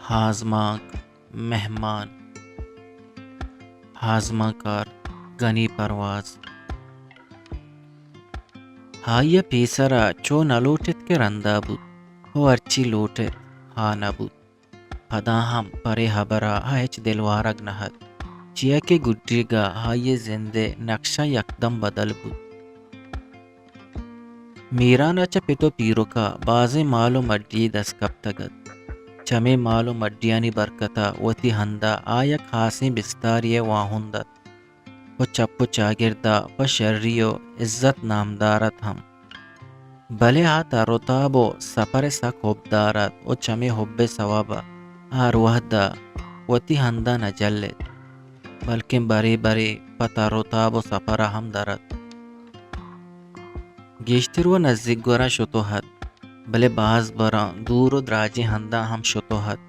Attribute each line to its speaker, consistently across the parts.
Speaker 1: ہاضماک مہمان ہاضمہ کار گنی پرواز ہائیہ پیسرا چو نلوٹت کے رندا بود ہو ارچی لوٹت ہا نبود پدا ہم پرے حبرا ہچ دلوارگ نہد چیا کے گڈری گا ہائیہ زندے نقشہ یکدم بدل بود میرانا چا پتو پیرو کا بازے مالو مڈی دس کب تگد چمے مالو مڈیانی برکتا وتی ہندا آیا خاصیں بستاریے واہندت و چپو چاگردہ و شرریو عزت نامدارت ہم بلے آتا رتابو سپر سک حب دارت و چمے حب ثوابا آروہ دا وتی ہندا نجلت بلکہ برے برے پتا رتابو سپرا ہم درت گیشتر و نزدیک گورا شتوحد بلے باز برا دور و دراجی ہندا ہم شتوحد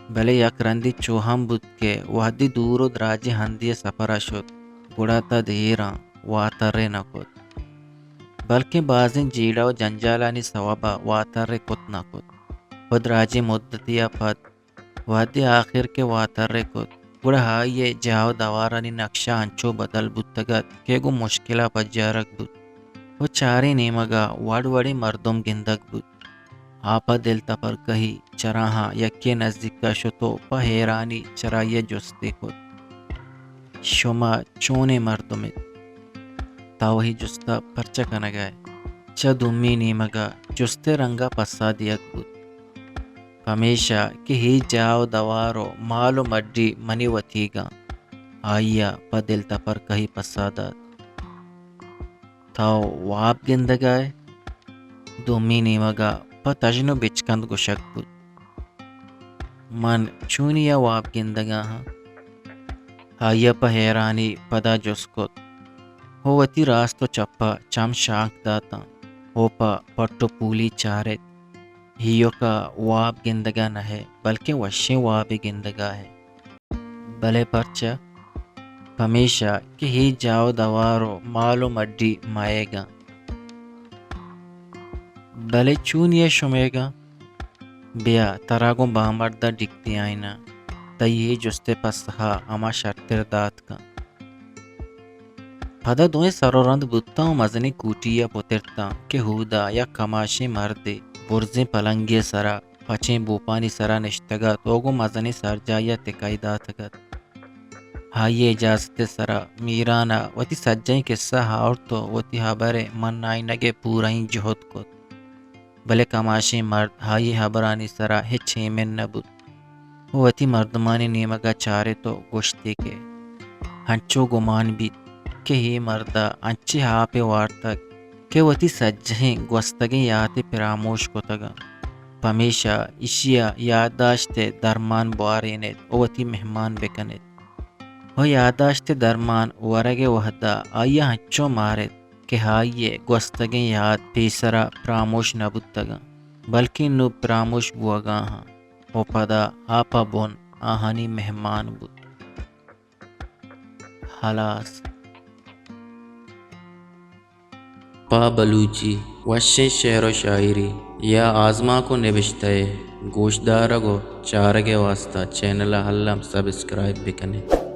Speaker 1: بلے یک رندی چوہم بود کے وحدی دور و دراجی ہندی سپرا شد گڑا تا دیرا واتر نکد بلکہ بازیں جیڑا و جنجالانی ثوابا واتر کت نکد و دراجی مدتیا پد وحدی آخر کے واتر کد گڑا ہائیے جاو دوارانی نقشہ انچو بدل بود تگد کہ گو مشکلہ پجارک بود و چاری نیمگا وڑ وڑی مردم گندگ بود آپا دل تپر کہی چراہاں یکی نزدیک کا شتو پا حیرانی چرائیے جستے کد شما چونے مردمت تاوہی جستا پرچہ کنگائے چا دمی نیمگا جستے رنگا پسا دیگ بود ہمیشہ کہ ہی جاو دوارو مالو مڈی منی وطیگا آئیا پا دل تپر کہی پسا داد تاو واب گندگائے دومی نیمگا پا تجنو بچکند گشک بود من چونیا واب گندگا ہاں آئیا پا حیرانی پدا جس کت ہو وتی راستو چپا چم شانک داتا ہو پا پٹو پولی چارت ہیو کا واب گندگا نہ ہے بلکہ وشے واب گندگا ہے بلے پرچہ ہمیشہ کہ ہی جاو دوارو مالو مڈی مائے گا بلے چون یہ شمے گا بیا تراغو بامردہ ڈگتی آئینا تیہی جستے پسہا اما شرطر دات کا پدا دوئے سرورند بودتا و مزنی کوٹیا پترتا کہ ہودا یا کماشی مردے برزیں پلنگی سرا پچیں بوپانی سرا نشتگا توگو مزنی سرجایا تکائی داتگت ہائیے اجازت سرا میرانا وتی سجائیں قصہ ہاورتو وتی حبر من آئینگے پورائیں جہد کت بلے کماشی مرد ہائی حبرانی سرا ہچ ہیمن نبود وتی مردمانی نیمگا چارے تو گشتے کے ہنچو گمان بیت کہ ہی مردہ انچی ہاپے وارتک کہ وتی سجہیں گوستگیں یاتے پراموش کتگا پمیشہ اشیا یادداشت درمان بوارینت وتی مہمان بکنت وہ یادداشت درمان ورگ وحدہ آیا ہنچو مارت کہ ہائیے گوستگیں یاد پیسرا پراموش نبودتگا بلکہ نو پراموش بوگا ہاں وہ پدا آپا بون آہانی مہمان بود خلاص پا بلوچی وشے شعر و شاعری یا آزما کو نوشتے گوشدارگو چارگے واسطہ چینل حلم سبسکرائب بکنے